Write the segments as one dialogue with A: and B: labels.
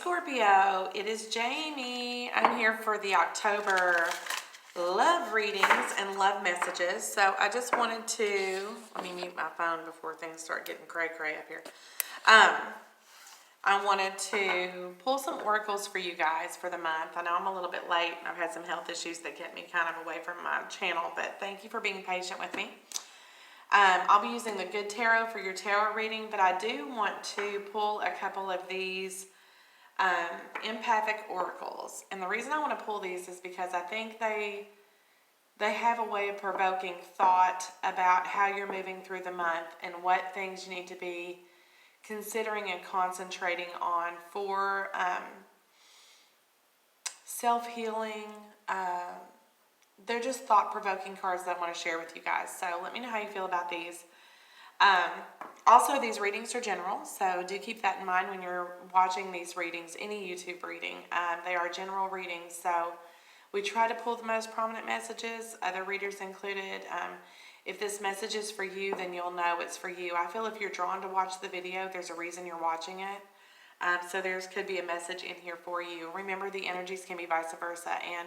A: Scorpio, it is Jamie. I'm here for the October love readings and love messages. So I just wanted to, let me mute my phone before things start getting cray-cray up here. I wanted to pull some oracles for you guys for the month. I know I'm a little bit late. I've had some health issues that kept me kind of away from my channel, but thank you for being patient with me. I'll be using the Good Tarot for your tarot reading, but I do want to pull a couple of these empathic oracles. And the reason I want to pull these is because I think they have a way of provoking thought about how you're moving through the month and what things you need to be considering and concentrating on for self-healing. They're just thought-provoking cards that I want to share with you guys. So let me know how you feel about these. Also, these readings are general, so do keep that in mind when you're watching these readings, any YouTube reading. They are general readings, so we try to pull the most prominent messages, other readers included. If this message is for you, then you'll know it's for you. I feel if you're drawn to watch the video, there's a reason you're watching it. So there could be a message in here for you. Remember, the energies can be vice versa, and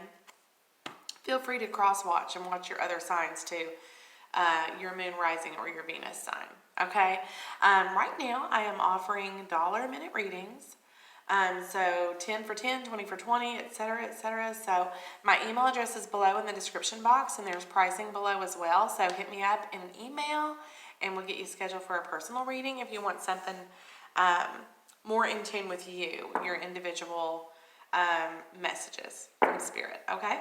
A: feel free to cross-watch and watch your other signs too. Your moon rising or your Venus sign. Okay. Right now I am offering $1-a-minute readings. So 10 for 10, 20 for 20, etc., etc. So my email address is below in the description box, and there's pricing below as well. So hit me up in an email and we'll get you scheduled for a personal reading if you want something more in tune with you, your individual messages from spirit. Okay.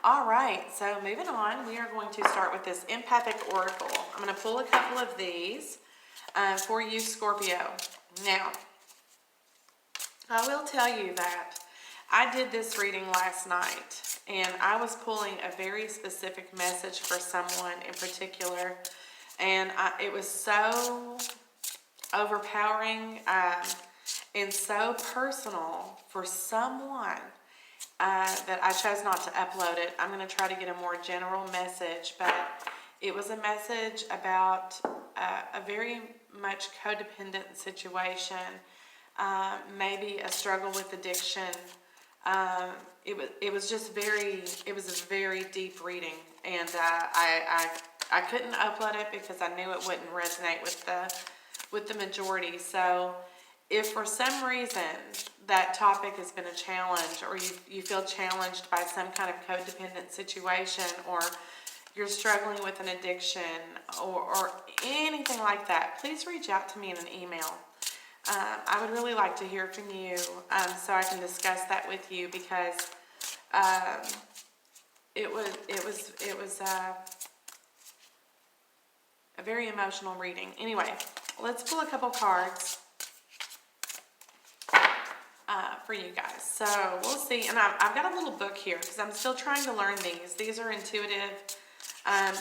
A: All right, so moving on, we are going to start with this empathic oracle. I'm going to pull a couple of these for you, Scorpio. Now, I will tell you that I did this reading last night, and I was pulling a very specific message for someone in particular, and it was so overpowering and so personal for someone that I chose not to upload it. I'm going to try to get a more general message, but it was a message about a very much codependent situation, maybe a struggle with addiction. It was just it was a very deep reading, and I couldn't upload it because I knew it wouldn't resonate with the majority. So if for some reason that topic has been a challenge, or you feel challenged by some kind of codependent situation, or you're struggling with an addiction or anything like that, please reach out to me in an email. I would really like to hear from you so I can discuss that with you, because it was a very emotional reading. Anyway, let's pull a couple cards for you guys. So we'll see. And I've got a little book here because I'm still trying to learn these. These are intuitive,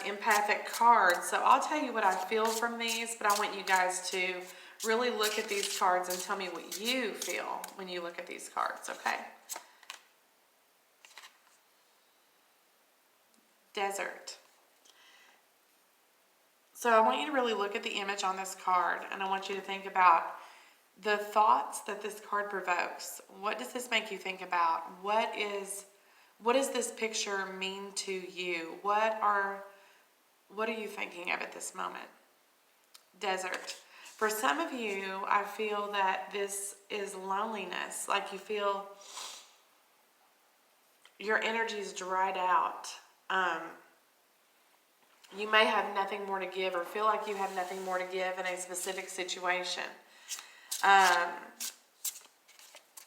A: empathic cards. So I'll tell you what I feel from these, but I want you guys to really look at these cards and tell me what you feel when you look at these cards, okay? Desert. So I want you to really look at the image on this card, and I want you to think about the thoughts that this card provokes. What does this make you think about? What does this picture mean to you? What are you thinking of at this moment? Desert. For some of you, I feel that this is loneliness. Like you feel your energy's dried out. You may have nothing more to give, or feel like you have nothing more to give in a specific situation.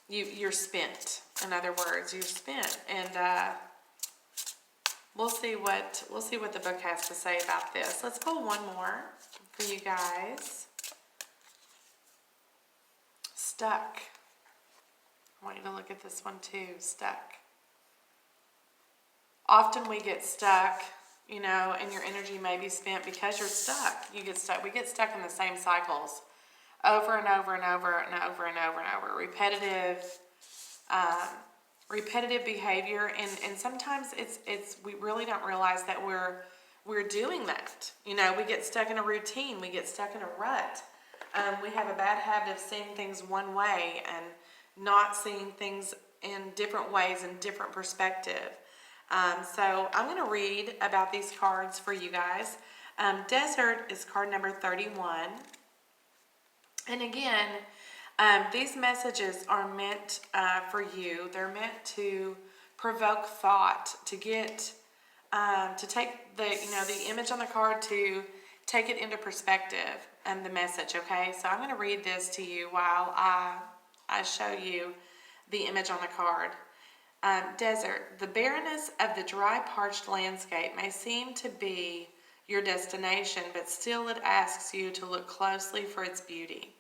A: You're spent. In other words, you're spent, and we'll see what the book has to say about this. Let's pull one more for you guys. Stuck. I want you to look at this one too. Stuck. Often we get stuck, and your energy may be spent because you're stuck. You get stuck. We get stuck in the same cycles over and over and over and over and over and over. Repetitive behavior, and sometimes it's we really don't realize that we're doing that. We get stuck in a routine. We get stuck in a rut. We have a bad habit of seeing things one way and not seeing things in different ways and different perspective. So I'm going to read about these cards for you guys. Desert is card number 31. And again, these messages are meant for you. They're meant to provoke thought, to get, to take the image on the card, to take it into perspective and the message. Okay, so I'm going to read this to you while I show you the image on the card. Desert. The barrenness of the dry, parched landscape may seem to be your destination, but still it asks you to look closely for its beauty.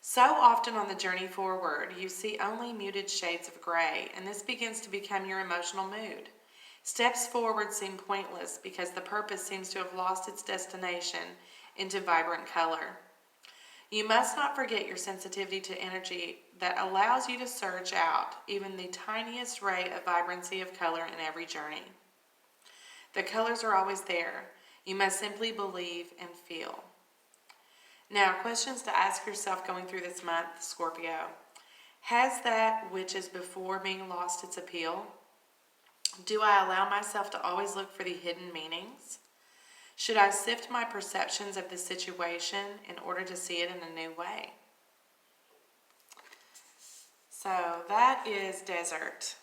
A: So often on the journey forward, you see only muted shades of gray, and this begins to become your emotional mood. Steps forward seem pointless because the purpose seems to have lost its destination into vibrant color. You must not forget your sensitivity to energy that allows you to search out even the tiniest ray of vibrancy of color in every journey. The colors are always there. You must simply believe and feel. Now, questions to ask yourself going through this month, Scorpio. Has that which is before me lost its appeal? Do I allow myself to always look for the hidden meanings? Should I sift my perceptions of the situation in order to see it in a new way? So that is Desert.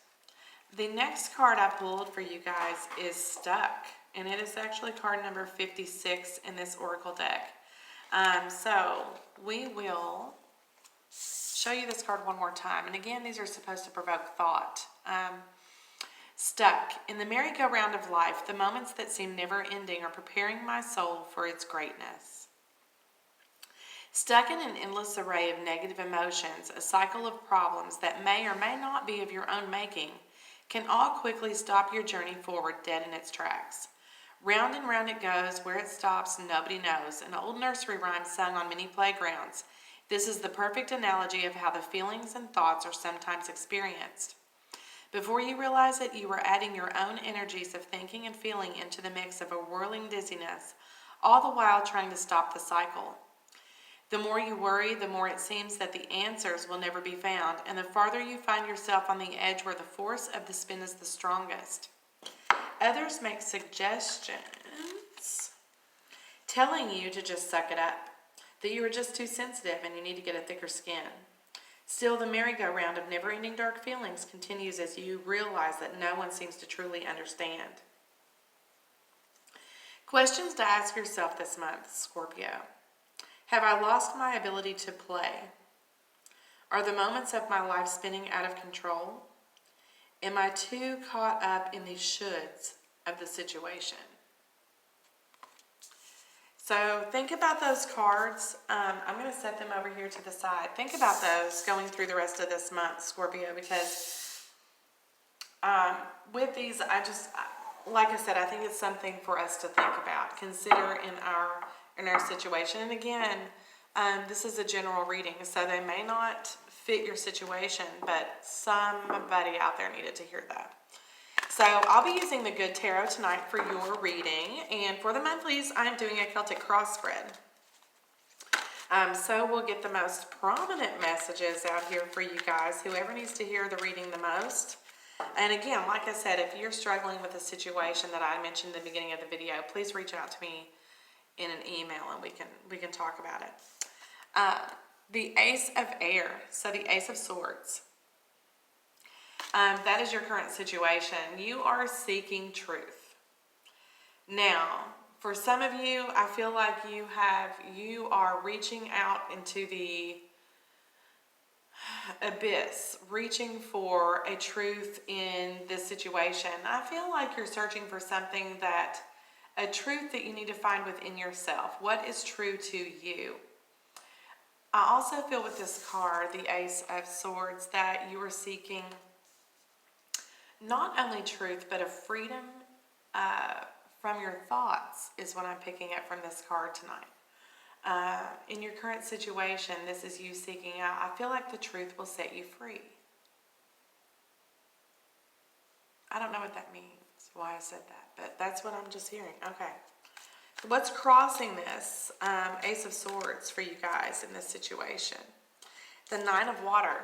A: The next card I pulled for you guys is Stuck, and it is actually card number 56 in this Oracle deck. So we will show you this card one more time. And again, these are supposed to provoke thought. Stuck. In the merry-go-round of life, the moments that seem never-ending are preparing my soul for its greatness. Stuck in an endless array of negative emotions, a cycle of problems that may or may not be of your own making, can all quickly stop your journey forward dead in its tracks. Round and round it goes, where it stops nobody knows, an old nursery rhyme sung on many playgrounds. This is the perfect analogy of how the feelings and thoughts are sometimes experienced. Before you realize it, you are adding your own energies of thinking and feeling into the mix of a whirling dizziness, all the while trying to stop the cycle. The more you worry, the more it seems that the answers will never be found, and the farther you find yourself on the edge where the force of the spin is the strongest. Others make suggestions telling you to just suck it up, that you are just too sensitive and you need to get a thicker skin. Still, the merry-go-round of never-ending dark feelings continues as you realize that no one seems to truly understand. Questions to ask yourself this month, Scorpio. Have I lost my ability to play? Are the moments of my life spinning out of control? Am I too caught up in the shoulds of the situation? So think about those cards. I'm going to set them over here to the side. Think about those going through the rest of this month, Scorpio, because with these, like I said, I think it's something for us to think about, consider in our situation. And again, this is a general reading, so they may not fit your situation, but somebody out there needed to hear that. So I'll be using the Good Tarot tonight for your reading, and for the monthlies, I'm doing a Celtic cross spread. So we'll get the most prominent messages out here for you guys, whoever needs to hear the reading the most. And again, like I said, if you're struggling with a situation that I mentioned in the beginning of the video, please reach out to me in an email and we can talk about it. The Ace of Air, so the Ace of Swords. That is your current situation. You are seeking truth. Now, for some of you, I feel like you are reaching out into the abyss, reaching for a truth in this situation. I feel like you're searching for something a truth that you need to find within yourself. What is true to you? I also feel with this card, the Ace of Swords, that you are seeking not only truth, but a freedom from your thoughts is what I'm picking up from this card tonight. In your current situation, this is you seeking out. I feel like the truth will set you free. I don't know what that means, why I said that, but that's what I'm just hearing. Okay. What's crossing this Ace of Swords for you guys in this situation? The Nine of Water.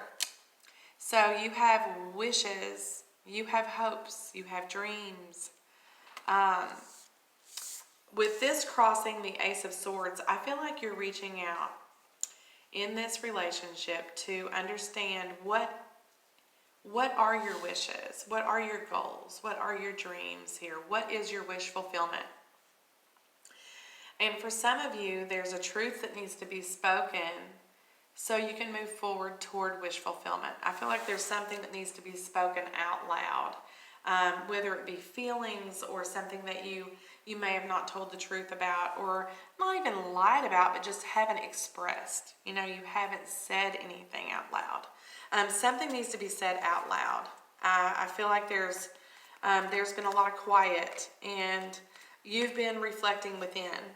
A: So you have wishes, you have hopes, you have dreams. With this crossing the Ace of Swords, I feel like you're reaching out in this relationship to understand what are your wishes, what are your goals, what are your dreams here, what is your wish fulfillment. And for some of you, there's a truth that needs to be spoken so you can move forward toward wish fulfillment. I feel like there's something that needs to be spoken out loud, whether it be feelings or something that you may have not told the truth about, or not even lied about, but just haven't expressed. You haven't said anything out loud. Something needs to be said out loud. I feel like there's been a lot of quiet, and you've been reflecting within.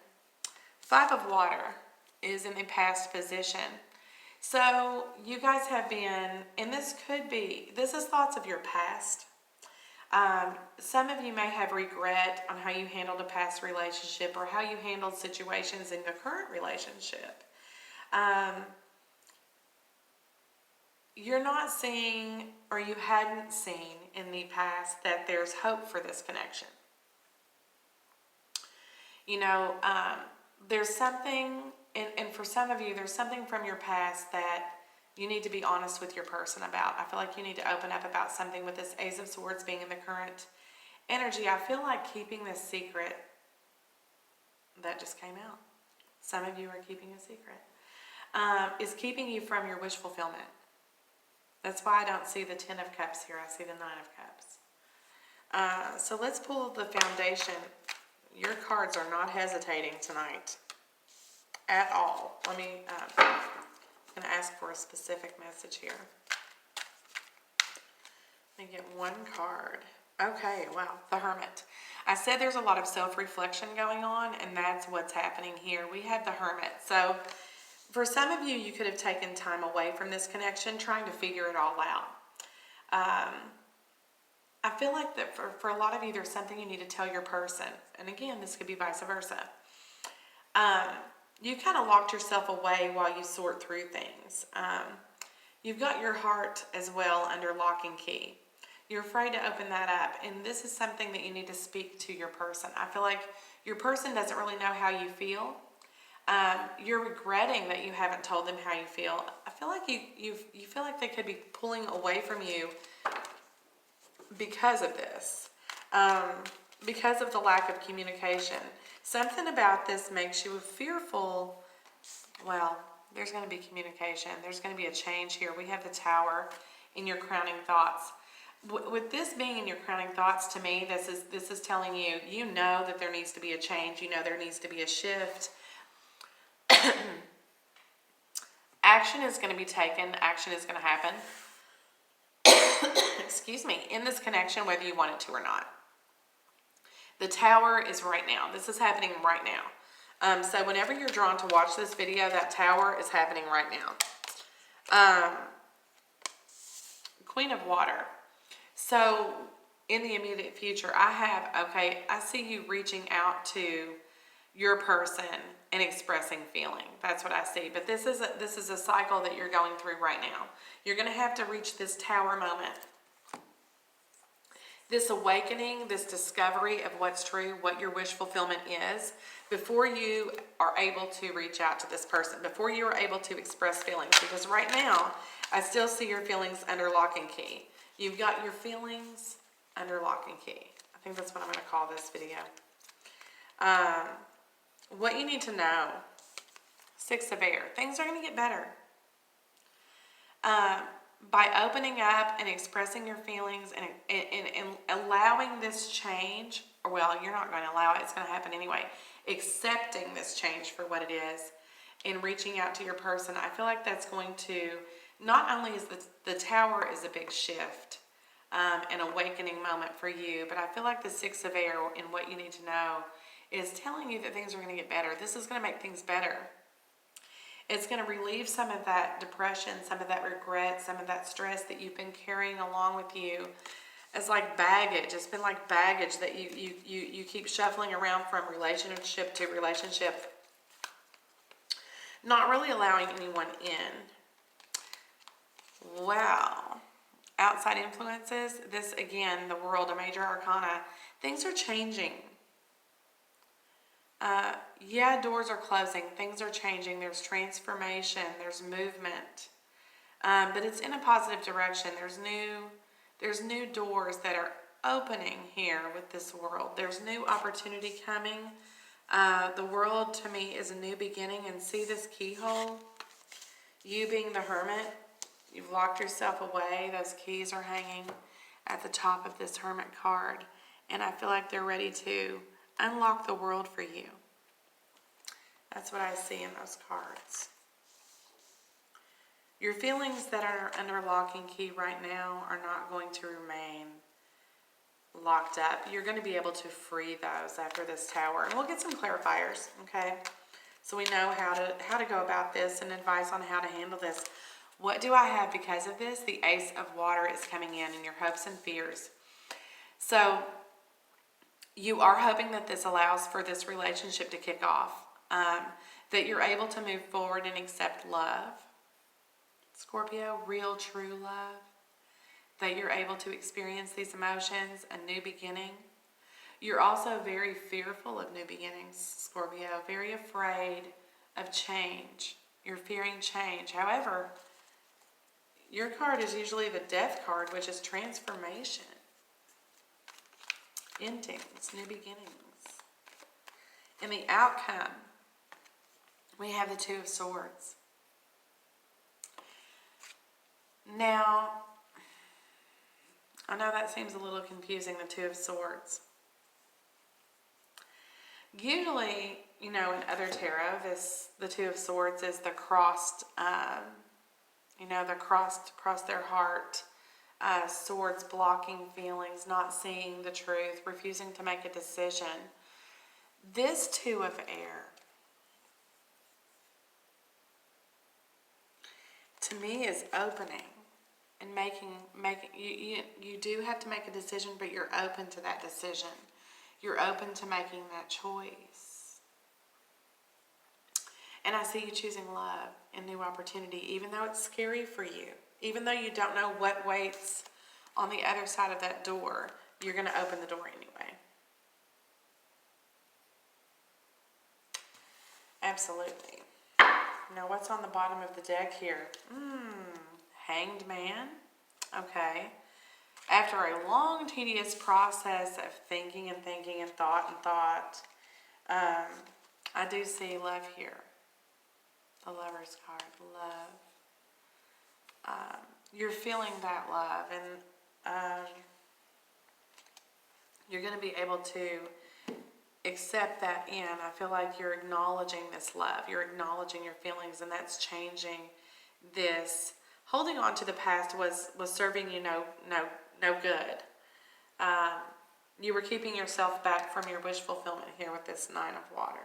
A: Five of Water is in the past position. So you guys have been, and this is thoughts of your past. Some of you may have regret on how you handled a past relationship or how you handled situations in the current relationship. You're not seeing, or you hadn't seen in the past, that there's hope for this connection. There's something, and for some of you, there's something from your past that you need to be honest with your person about. I feel like you need to open up about something with this Ace of Swords being in the current energy. I feel like keeping this secret, that just came out. Some of you are keeping a secret, is keeping you from your wish fulfillment. That's why I don't see the Ten of Cups here. I see the Nine of Cups. So let's pull the foundation. Your cards are not hesitating tonight at all. I'm going to ask for a specific message here. Let me get one card. Okay, wow, the Hermit. I said there's a lot of self-reflection going on, and that's what's happening here. We have the Hermit. So for some of you, you could have taken time away from this connection trying to figure it all out. I feel like that for a lot of you, there's something you need to tell your person. And again, this could be vice versa. You kind of locked yourself away while you sort through things. You've got your heart as well under lock and key. You're afraid to open that up. And this is something that you need to speak to your person. I feel like your person doesn't really know how you feel. You're regretting that you haven't told them how you feel. I feel like you feel like they could be pulling away from you because of this, because of the lack of communication. Something about this makes you fearful. Well, there's going to be communication. There's going to be a change here. We have the Tower in your crowning thoughts. With this being in your crowning thoughts, to me, this is telling you, that there needs to be a change. There needs to be a shift. Action is going to be taken. Action is going to happen. Excuse me, in this connection, whether you want it to or not. The Tower is right now. This is happening right now. So whenever you're drawn to watch this video, that Tower is happening right now. Queen of Water. So in the immediate future, I see you reaching out to your person and expressing feeling. That's what I see. But this is a cycle that you're going through right now. You're going to have to reach this Tower moment. This awakening, this discovery of what's true, what your wish fulfillment is, before you are able to reach out to this person, before you are able to express feelings. Because right now, I still see your feelings under lock and key. You've got your feelings under lock and key. I think that's what I'm going to call this video. What you need to know, Six of Air, things are going to get better. By opening up and expressing your feelings and allowing this change, or well, you're not going to allow it, it's going to happen anyway. Accepting this change for what it is and reaching out to your person, I feel like that's going to, not only is the Tower is a big shift, an awakening moment for you, but I feel like the Six of Air and what you need to know is telling you that things are going to get better. This is going to make things better. It's going to relieve some of that depression, some of that regret, some of that stress that you've been carrying along with you as like baggage. It's been like baggage that you keep shuffling around from relationship to relationship, not really allowing anyone in. Wow. Outside influences, this again, the world, a major arcana, things are changing. Yeah, doors are closing, things are changing, there's transformation, there's movement. But it's in a positive direction. There's new doors that are opening here with this world. There's new opportunity coming. The world to me is a new beginning, and see this keyhole? You being the hermit, you've locked yourself away. Those keys are hanging at the top of this hermit card, and I feel like they're ready to unlock the world for you. That's what I see in those cards. Your feelings that are under lock and key right now are not going to remain locked up. You're going to be able to free those after this tower. And we'll get some clarifiers, okay? So we know how to go about this and advice on how to handle this. What do I have because of this? The Ace of Water is coming in your hopes and fears. So you are hoping that this allows for this relationship to kick off, that you're able to move forward and accept love. Scorpio, real, true love. That you're able to experience these emotions, a new beginning. You're also very fearful of new beginnings, Scorpio. Very afraid of change. You're fearing change. However, your card is usually the Death card, which is transformation. Endings, new beginnings. In the outcome, we have the Two of Swords. Now, I know that seems a little confusing, the Two of Swords. Usually, in other tarot, the Two of Swords is the crossed, the crossed their heart, swords blocking feelings, not seeing the truth, refusing to make a decision. This Two of Air, to me, is opening and making you do have to make a decision, but you're open to that decision. You're open to making that choice. And I see you choosing love and new opportunity, even though it's scary for you. Even though you don't know what waits on the other side of that door, you're going to open the door anyway. Absolutely. Now, what's on the bottom of the deck here? Hanged Man. Okay. After a long, tedious process of thinking and thought, I do see love here. The Lover's card, love. You're feeling that love, and you're going to be able to accept that in. I feel like you're acknowledging this love. You're acknowledging your feelings, and that's changing this. Holding on to the past was serving you no good. You were keeping yourself back from your wish fulfillment here with this Nine of Water.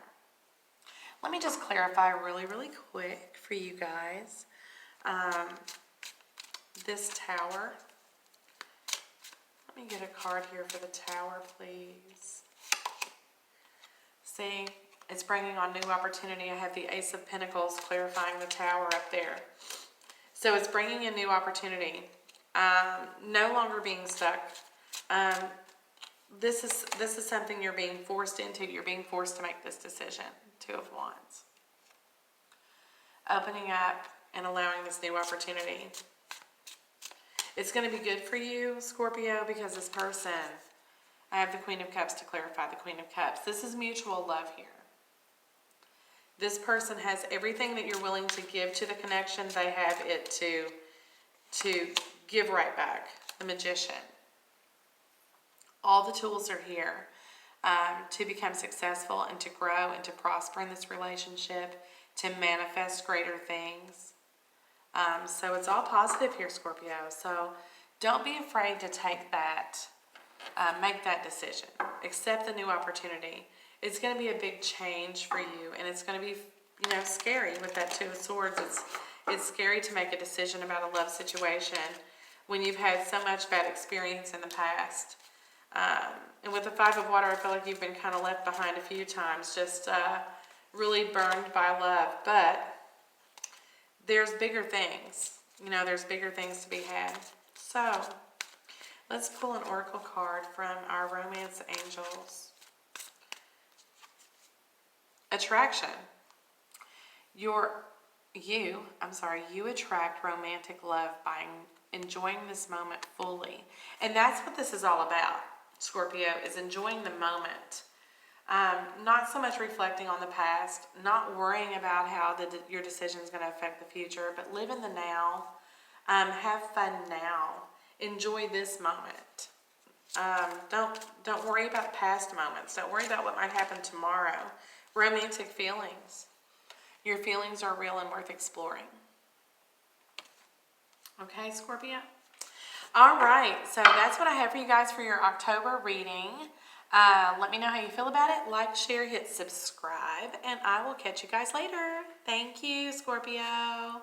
A: Let me just clarify really, really quick for you guys. This Tower. Let me get a card here for the Tower, please. See, it's bringing on new opportunity. I have the Ace of Pentacles clarifying the Tower up there. So it's bringing in new opportunity. No longer being stuck. This is something you're being forced into. You're being forced to make this decision. Two of Wands. Opening up and allowing this new opportunity. It's going to be good for you, Scorpio, because this person, I have the Queen of Cups to clarify the Queen of Cups. This is mutual love here. This person has everything that you're willing to give to the connection. They have it to give right back. The Magician. All the tools are here to become successful and to grow and to prosper in this relationship, to manifest greater things. So it's all positive here, Scorpio. So don't be afraid to take that, make that decision. Accept the new opportunity. It's going to be a big change for you, and it's going to be, scary with that Two of Swords. It's scary to make a decision about a love situation when you've had so much bad experience in the past. And with the Five of Water, I feel like you've been kind of left behind a few times, just really burned by love. But there's bigger things. You know, there's bigger things to be had. So, let's pull an oracle card from our romance angels. Attraction. You attract romantic love by enjoying this moment fully. And that's what this is all about, Scorpio, is enjoying the moment. Not so much reflecting on the past, not worrying about how your decision is going to affect the future, but live in the now. Have fun now. Enjoy this moment. Don't worry about past moments. Don't worry about what might happen tomorrow. Romantic feelings. Your feelings are real and worth exploring. Okay, Scorpio? All right, so that's what I have for you guys for your October reading. Let me know how you feel about it. Like, share, hit subscribe, and I will catch you guys later. Thank you, Scorpio.